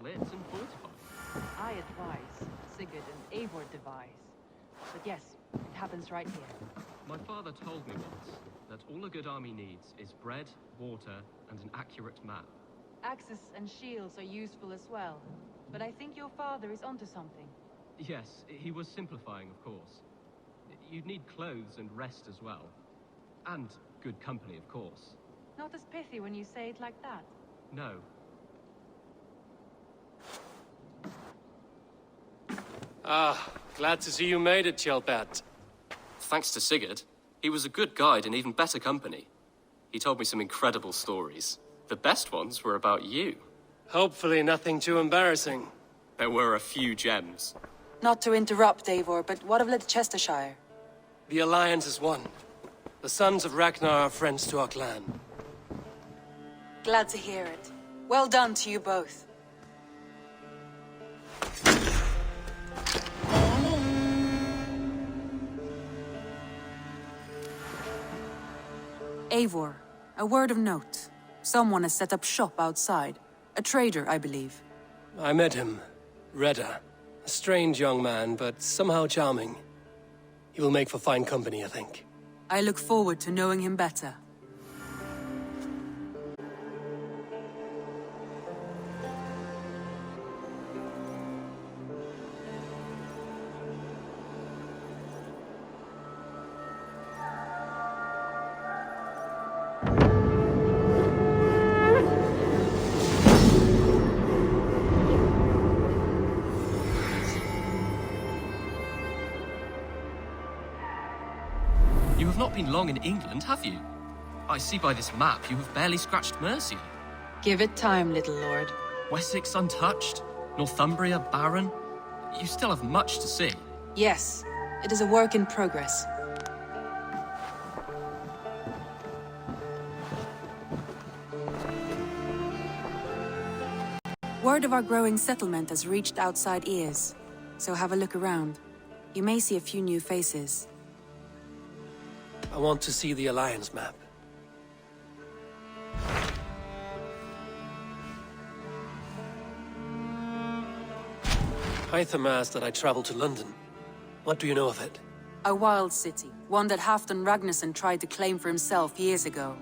lit and fortified. I advise, Sigurd and Eivor devise. But yes, it happens right here. My father told me once that all a good army needs is bread, water, and an accurate map. Axes and shields are useful as well. But I think your father is onto something. Yes, he was simplifying, of course. You'd need clothes and rest as well. And good company, of course. Not as pithy when you say it like that. No. Ah, glad to see you made it, Kjellbert. Thanks to Sigurd. He was a good guide and even better company. He told me some incredible stories. The best ones were about you. Hopefully nothing too embarrassing. There were a few gems. Not to interrupt, Eivor, but what of Leicestershire? The Alliance is won. The sons of Ragnar are friends to our clan. Glad to hear it. Well done to you both. Eivor, a word of note. Someone has set up shop outside. A trader, I believe. I met him. Redda. A strange young man, but somehow charming. He will make for fine company, I think. I look forward to knowing him better. You have not been long in England, have you? I see by this map you have barely scratched Mercia. Give it time, little lord. Wessex untouched, Northumbria barren. You still have much to see. Yes, it is a work in progress. Word of our growing settlement has reached outside ears, so have a look around. You may see a few new faces. I want to see the Alliance map. Hytham asked that I travel to London. What do you know of it? A wild city, one that Halfdan Ragnarsson tried to claim for himself years ago.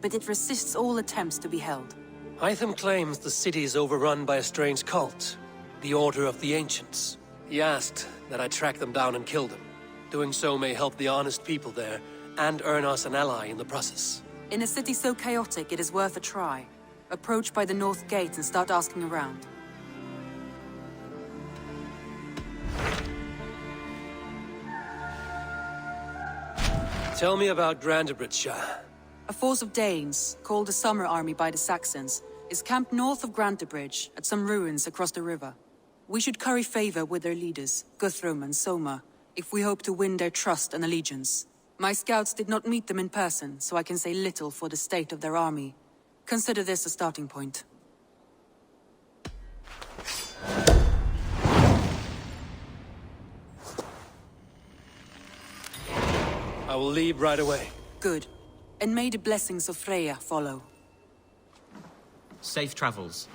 But it resists all attempts to be held. Hytham claims the city is overrun by a strange cult, the Order of the Ancients. He asked that I track them down and kill them. Doing so may help the honest people there, and earn us an ally in the process. In a city so chaotic, it is worth a try. Approach by the North Gate and start asking around. Tell me about Grantebridgeshire. A force of Danes, called the Summer Army by the Saxons, is camped north of Grantebridge, at some ruins across the river. We should curry favor with their leaders, Guthrum and Soma, if we hope to win their trust and allegiance. My scouts did not meet them in person, so I can say little for the state of their army. Consider this a starting point. I will leave right away. Good. And may the blessings of Freya follow. Safe travels.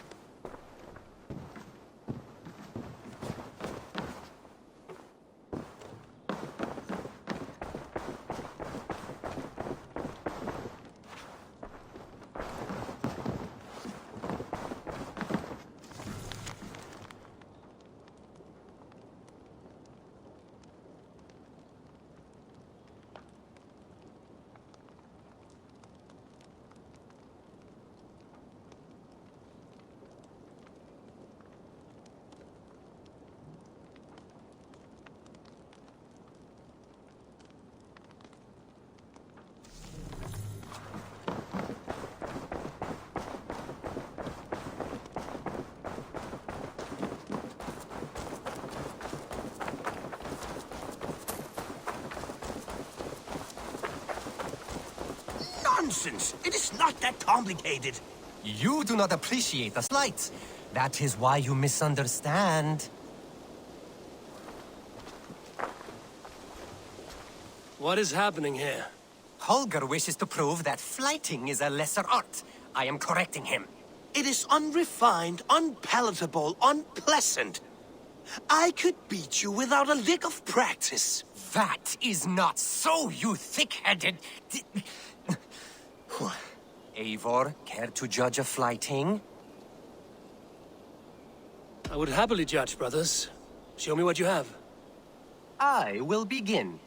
Nonsense! It is not that complicated. You do not appreciate the slight. That is why you misunderstand. What is happening here? Holger wishes to prove that flighting is a lesser art. I am correcting him. It is unrefined, unpalatable, unpleasant. I could beat you without a lick of practice. That is not so, you thick-headed... Eivor, care to judge a flyting? I would happily judge, brothers. Show me what you have. I will begin.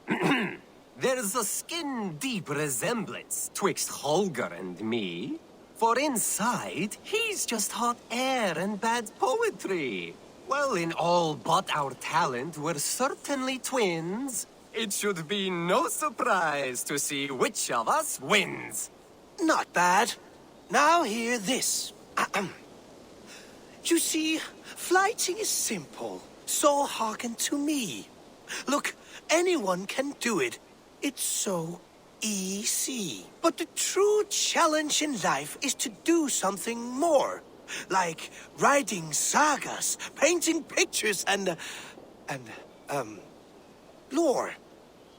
There's a skin-deep resemblance twixt Holger and me. For inside, he's just hot air and bad poetry. Well, in all but our talent, we're certainly twins. It should be no surprise to see which of us wins. Not bad. Now hear this. You see, flyting is simple, so hearken to me. Look, anyone can do it. It's so easy. But the true challenge in life is to do something more. Like writing sagas, painting pictures, and lore.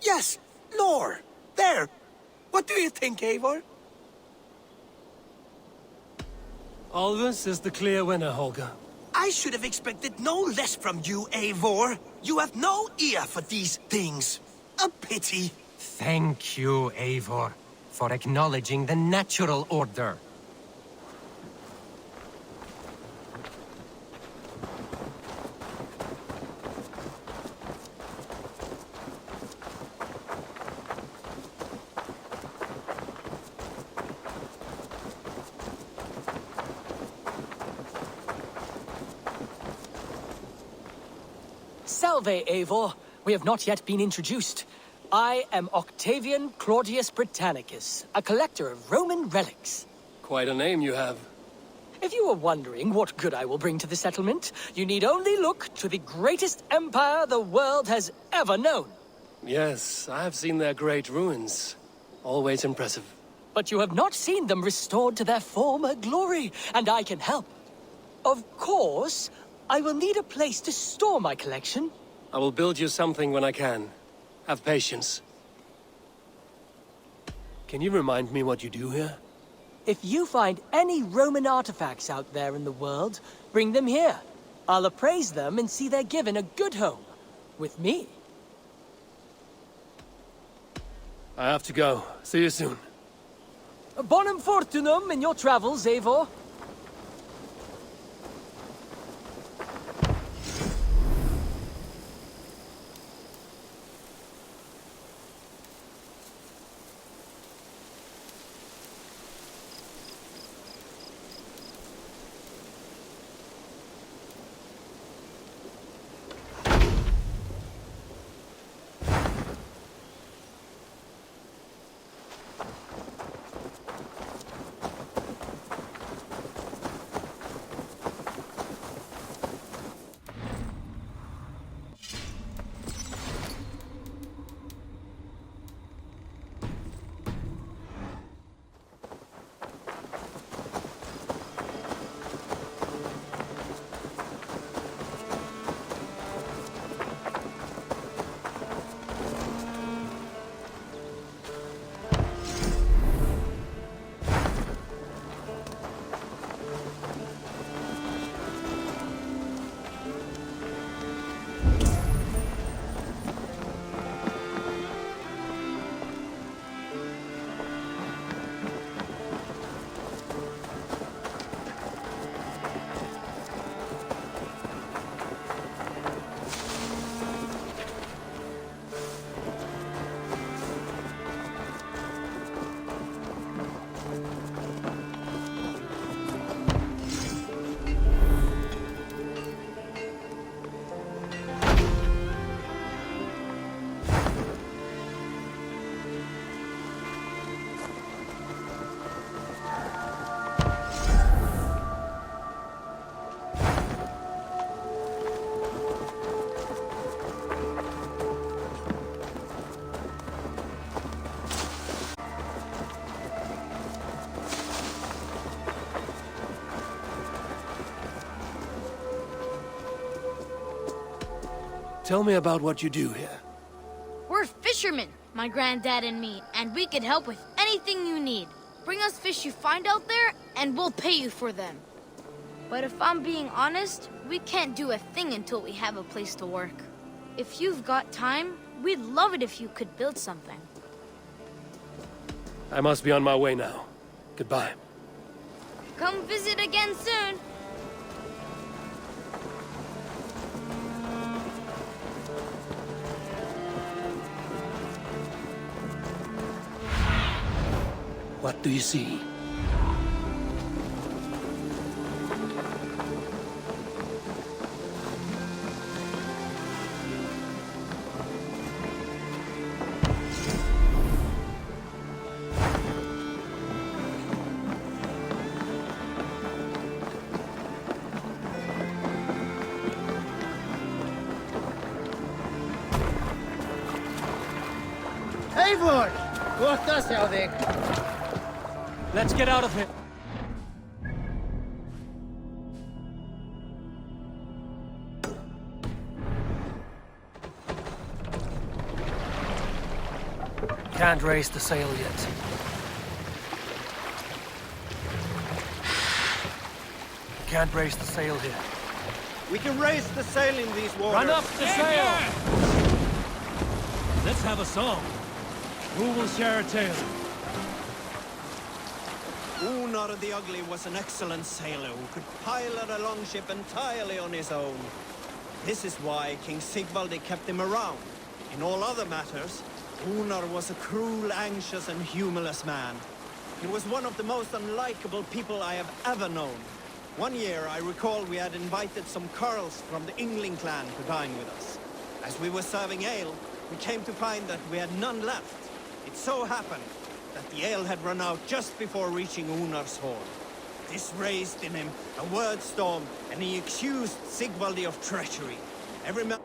Yes, lore. There. What do you think, Eivor? Alvis is the clear winner, Holger. I should have expected no less from you, Eivor. You have no ear for these things. A pity. Thank you, Eivor, for acknowledging the natural order. Salve, Eivor. We have not yet been introduced. I am Octavian Claudius Britannicus, a collector of Roman relics. Quite a name you have. If you are wondering what good I will bring to the settlement, you need only look to the greatest empire the world has ever known. Yes, I have seen their great ruins. Always impressive. But you have not seen them restored to their former glory, and I can help. Of course, I will need a place to store my collection. I will build you something when I can. Have patience. Can you remind me what you do here? If you find any Roman artifacts out there in the world, bring them here. I'll appraise them and see they're given a good home. With me. I have to go. See you soon. Bonum fortunum in your travels, Eivor. Tell me about what you do here. We're fishermen, my granddad and me, and we can help with anything you need. Bring us fish you find out there, and we'll pay you for them. But if I'm being honest, we can't do a thing until we have a place to work. If you've got time, we'd love it if you could build something. I must be on my way now. Goodbye. Come visit again soon. What do you see? Eivor! Kohta se on Vic. Let's get out of here. Can't raise the sail yet. Can't raise the sail here. We can raise the sail in these waters. Run up the sail! Let's have a song. Who will share a tale? Unar the Ugly was an excellent sailor who could pilot a longship entirely on his own. This is why King Sigvaldi kept him around. In all other matters, Unar was a cruel, anxious, and humorless man. He was one of the most unlikable people I have ever known. One year, I recall we had invited some Carls from the Yngling clan to dine with us. As we were serving ale, we came to find that we had none left. It so happened that the ale had run out just before reaching Unar's hall. This raised in him a word storm, and he accused Sigvaldi of treachery. Every man...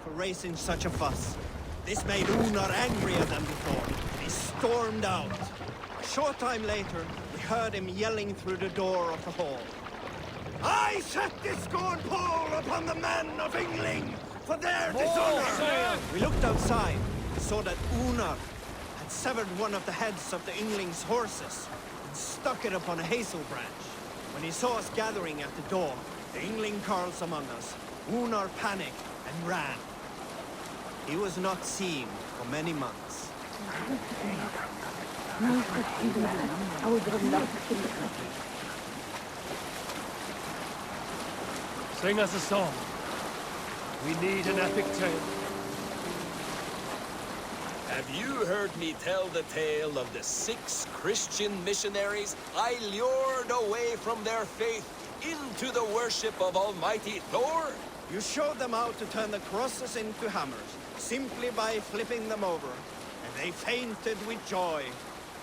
for raising such a fuss. This made Unar angrier than before. He stormed out. A short time later, we heard him yelling through the door of the hall. I set this scorn pole upon the men of Yngling for their dishonor! We looked outside and saw that Unar had severed one of the heads of the Yngling's horses and stuck it upon a hazel branch. When he saw us gathering at the door, the Yngling Carls among us, Unar panicked and ran. He was not seen for many months. Sing us a song. We need an epic tale. Have you heard me tell the tale of the 6 Christian missionaries I lured away from their faith into the worship of Almighty Thor? You showed them how to turn the crosses into hammers, simply by flipping them over. And they fainted with joy.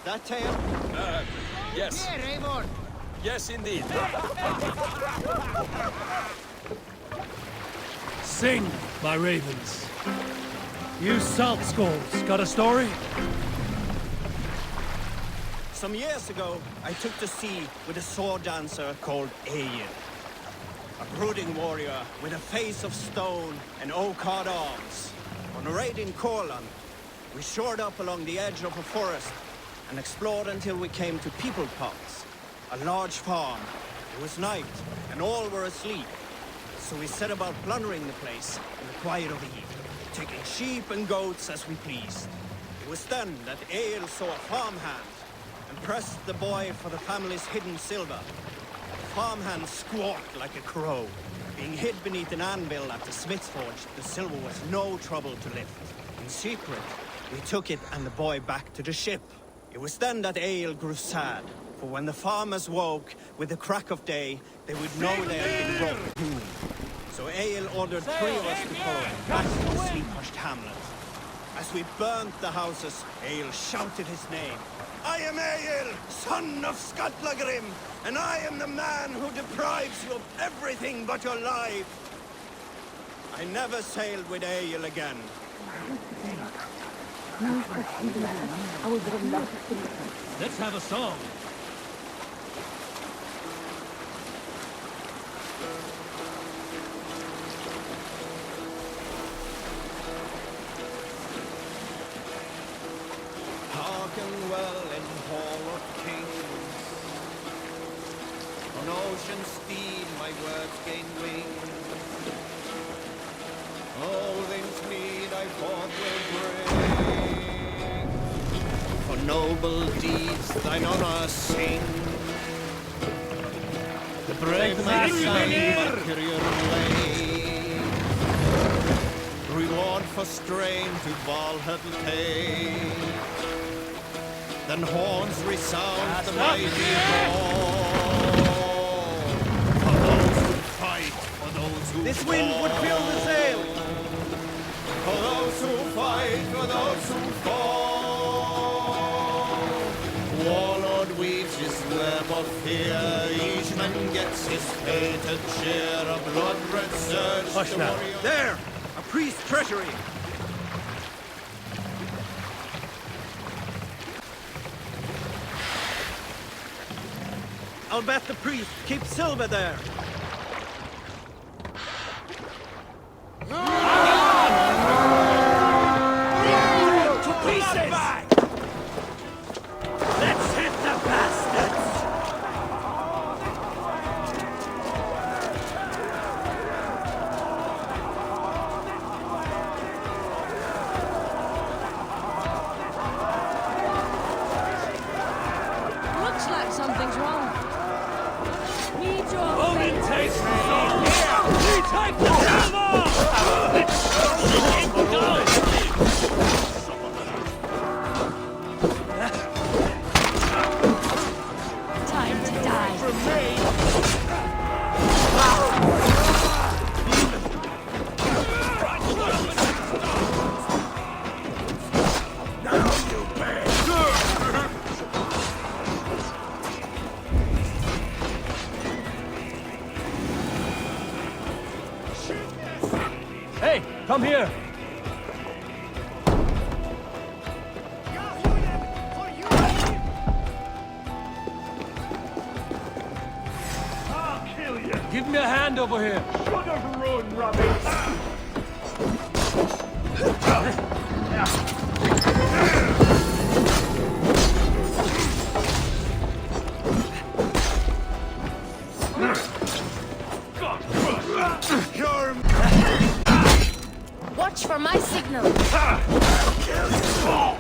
That tale? Yes. Yes, indeed. Sing, my ravens. You salt skulls, got a story? Some years ago, I took to sea with a sword dancer called Egil. A brooding warrior with a face of stone and oak-hard arms. On a raid in Courland, we shored up along the edge of a forest and explored until we came to People Pots, a large farm. It was night, and all were asleep. So we set about plundering the place in the quiet of the evening, taking sheep and goats as we pleased. It was then that Egil saw a farmhand and pressed the boy for the family's hidden silver. The farmhand squawked like a crow. Being hid beneath an anvil at the smith's forge, the silver was no trouble to lift. In secret, we took it and the boy back to the ship. It was then that Egil grew sad, for when the farmers woke with the crack of day, they would know they had been robbed. So Egil ordered 3 of us to follow him back to the sleep-hushed hamlet. As we burnt the houses, Egil shouted his name. I am Egil, son of Skatlagrim, and I am the man who deprives you of everything but your life. I never sailed with Egil again. Let's have a song. dwell in Hall of Kings. On ocean steed my words gain wings. All things meet I forth will bring. For noble deeds thine honor sing. The brave my son Mercurial blade. Reward for strain to Valhalla take. Then horns resound the mighty call. For those who fight, for those who This wind would fill the sail. For those who fight, for those who fall. Warlord weaves his web of fear. Each man gets his fated share. A blood-red surge. Hush now. There! A priest's treasury! I'll bet the priest keeps silver there. To pieces! Let's hit the bastards! Looks like something's wrong. Need your Odin takes the sword here! We take the silver! time to die. For me! Now you pay! Hey, come here! I'll kill you! Give me a hand over here! Should have run, rubbish! You're... Watch for my signal. I'll kill you all!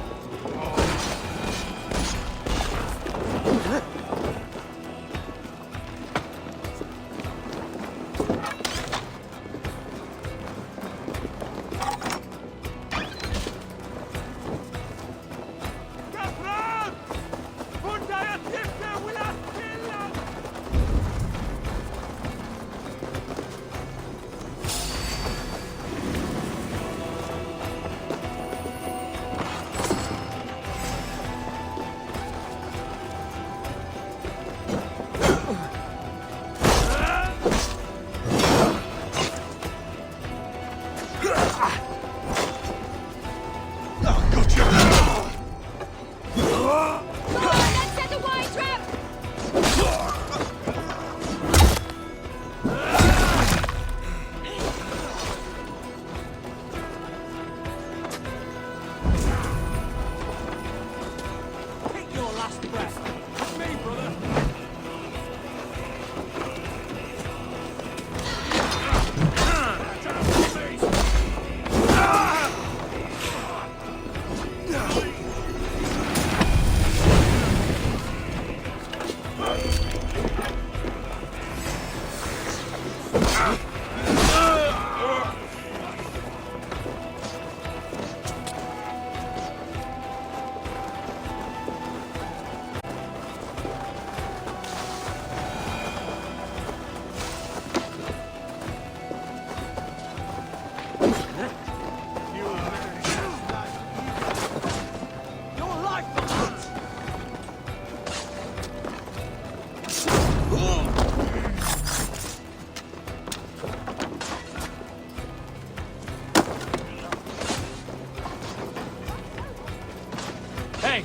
Hey!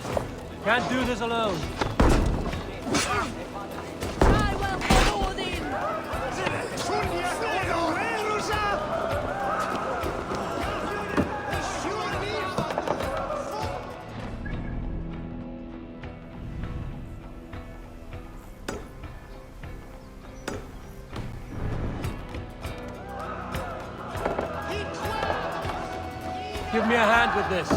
Can't do this alone. I will follow them. Give me a hand with this.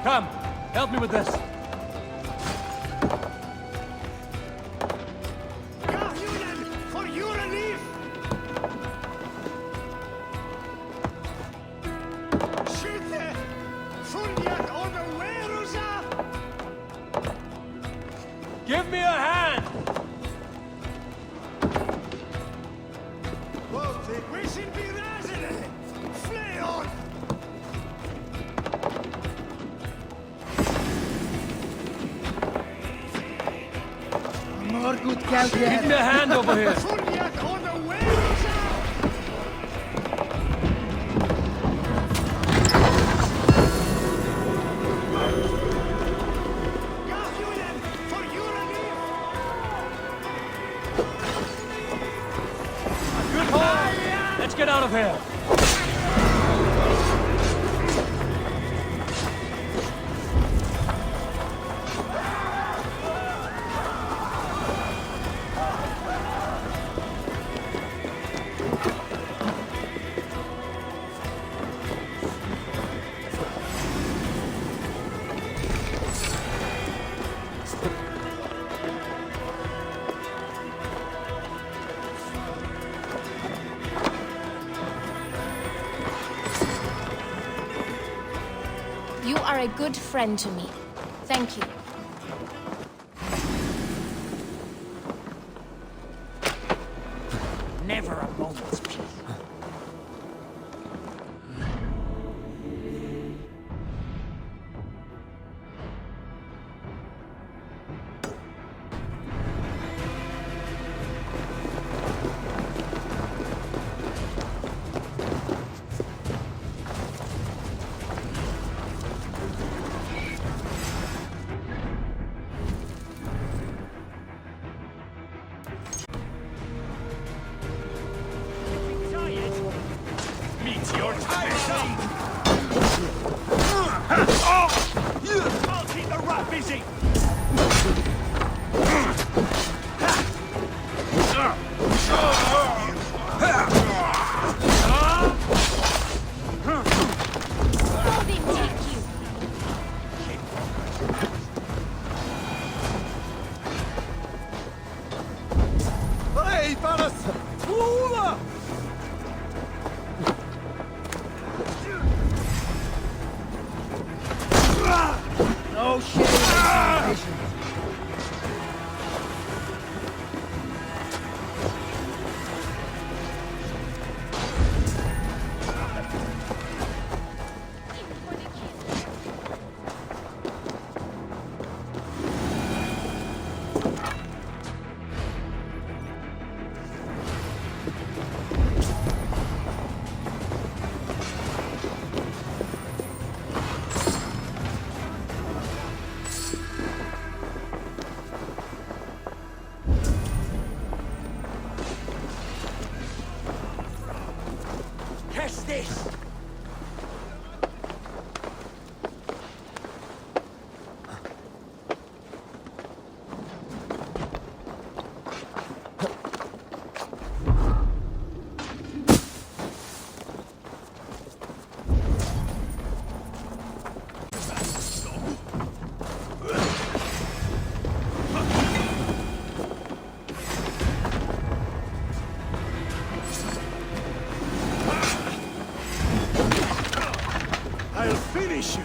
Come, help me with this. For your relief! Skytte! Funjak on the Werusa! Give me a hand! We should be resident! Flay on! More good Give me a hand over here. Funjak on the Werusa! For your relief! Good hold. Let's get out of here. You are a good friend to me. Thank you. Never a moment's peace. Meteor time! I'll keep the rat busy! Hold him, take you. Hey, fellas! Woola! No shame. Catch this! I'll finish you!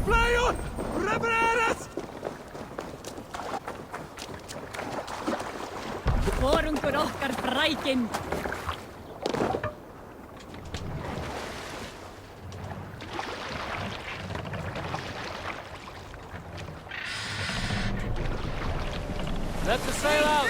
Flyot! Prepareras! Vorungur okkar Draikin. Let the sail out!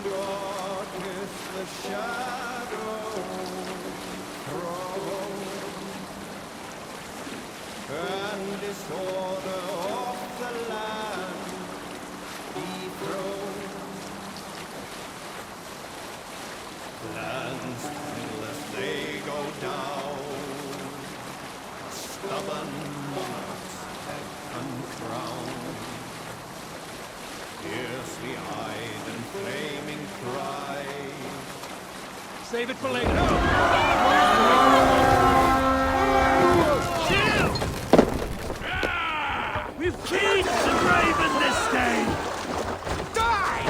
Darkness, the shadow throws, and disorder of the land dethrones. Lands still as they go down, stubborn monarchs head uncrowned. Fiercely eyed and flaming cry. Save it for later. We've caged the raven this day! Die!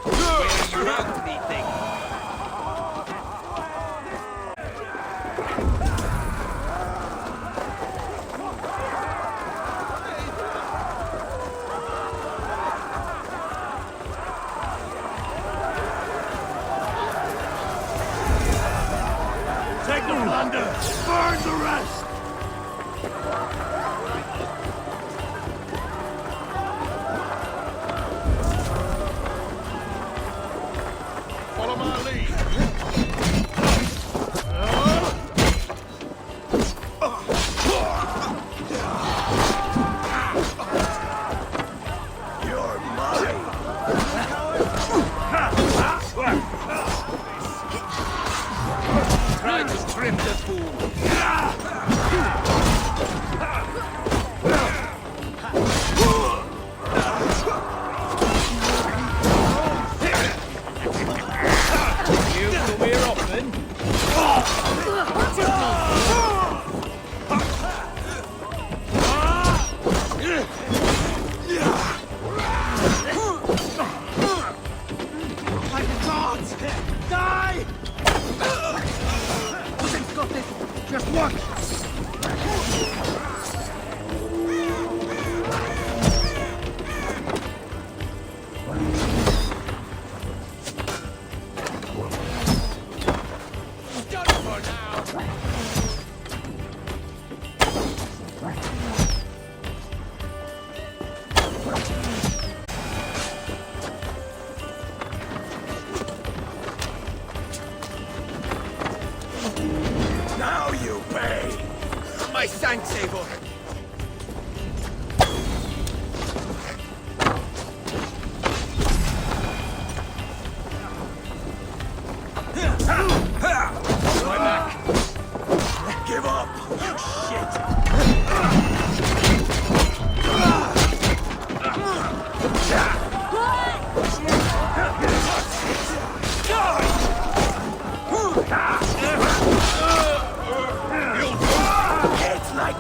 Where you out, me thing? Take the plunder! Burn the rest! Follow my lead! You're mine! Try to trip the fool! You come here often? My gods! Die! Nothing's got this! Just watch! Done for now! Now you pay! My Sanctsaver! My back! Give up, you shit! It's like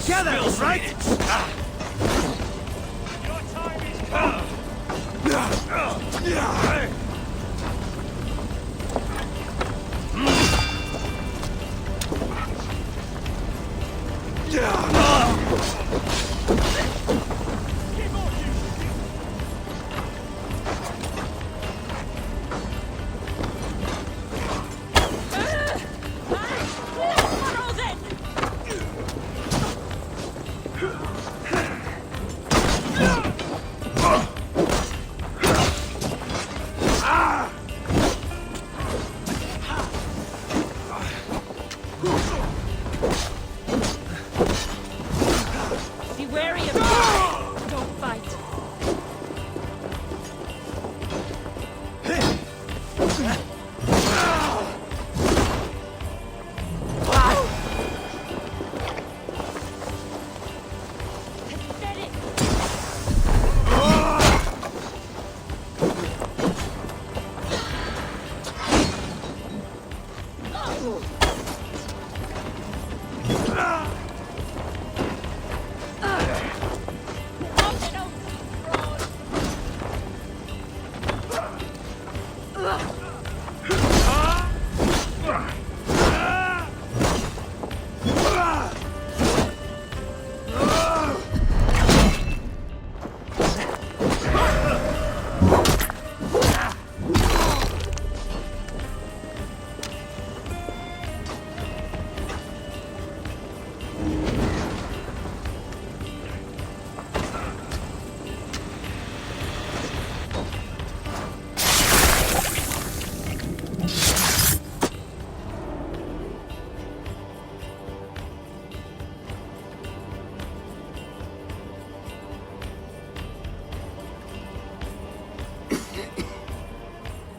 together, right? Your time is come! Be wary of me. Don't fight. Get it.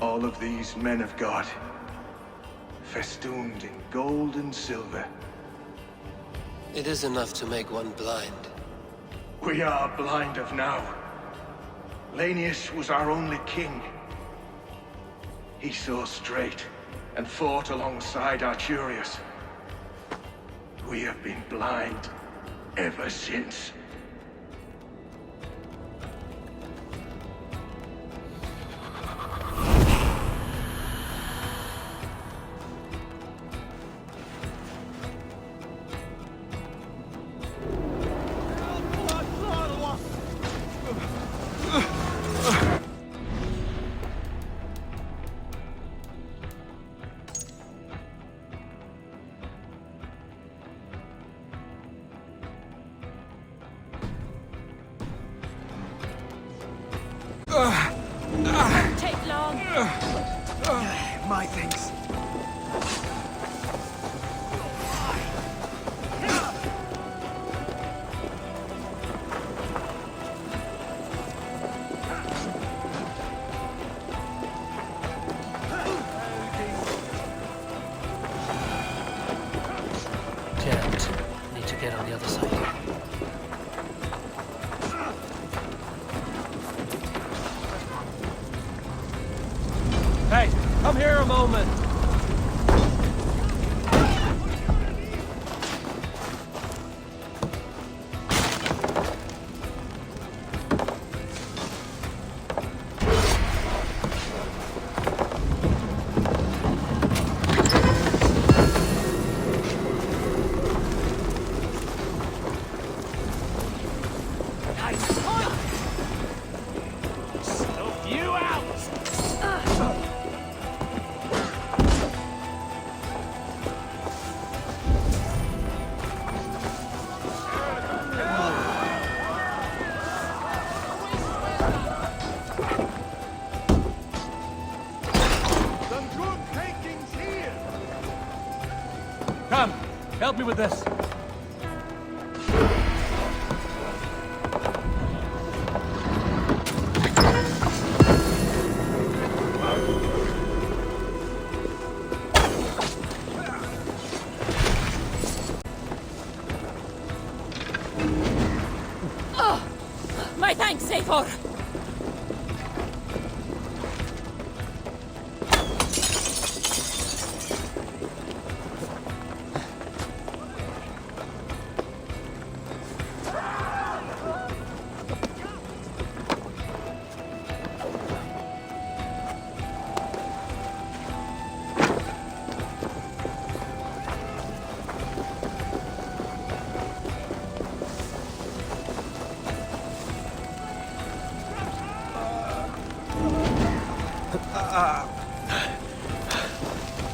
All of these men of God, festooned in gold and silver. It is enough to make one blind. We are blind of now. Lanius was our only king. He saw straight and fought alongside Arturius. We have been blind ever since. Don't take long. My thanks. Can't. Need to get on the other side. Hey, come here a moment. Help you out! Some good takings here. Come, help me with this. My thanks, Zathor.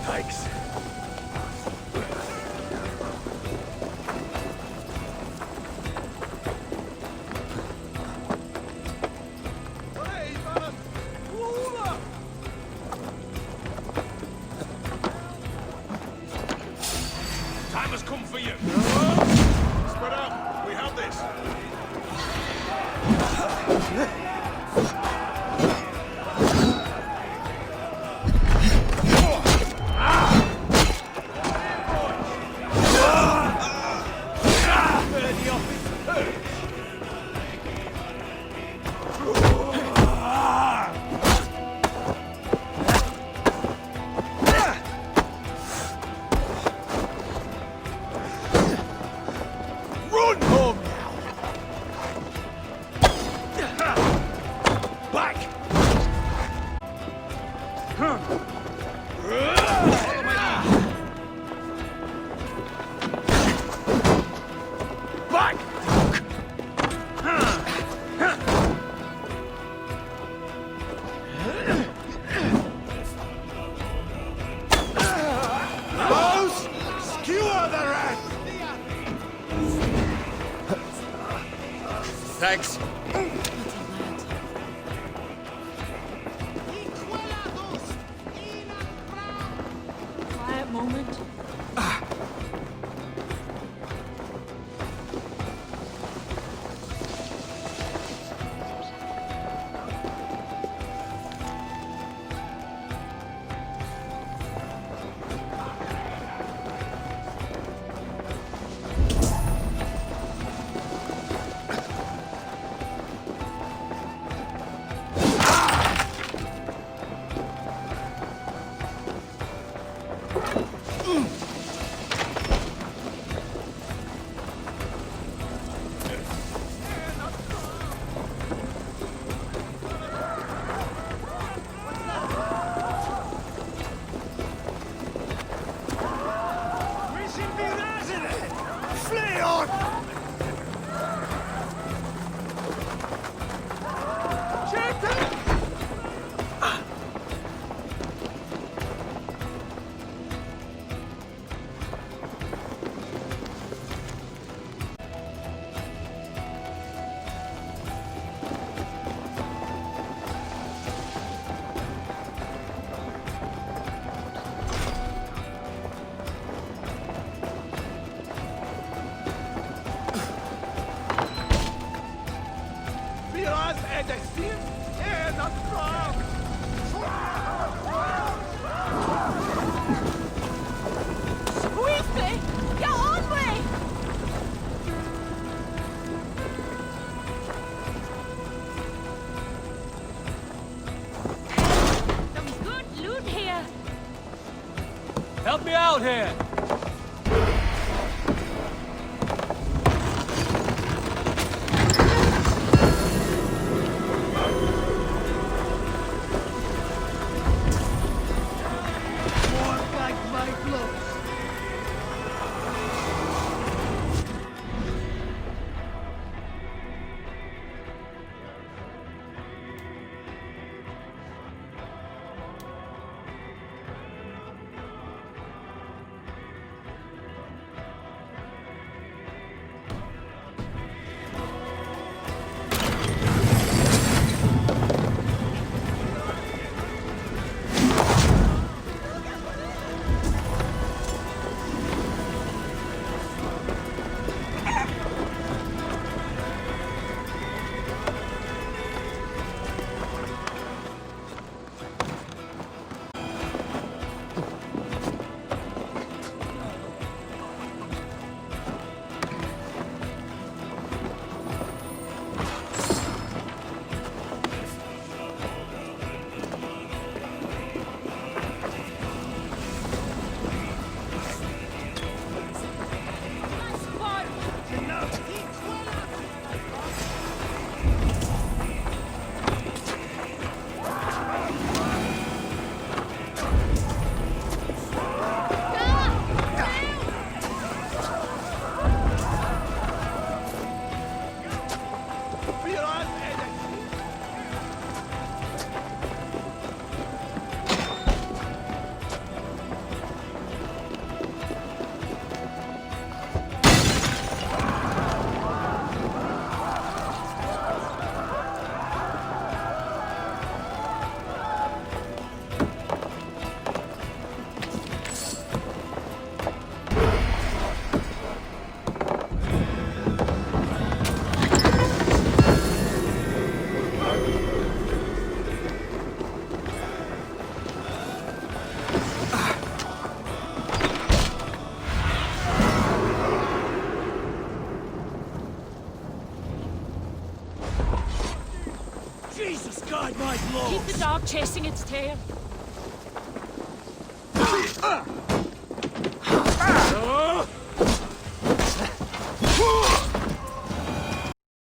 Thanks. Time has come for you. Spread out. We have this. Run home now! Back! Back! Close! Skewer the rat! Thanks. Quiet moment. We should be raising it! Flee on! Biraz edeksin, en akram! Squeeze me! Get on me! Some good loot here. Help me out here! More like my gloves! guide my blows! Keep the dog chasing its tail.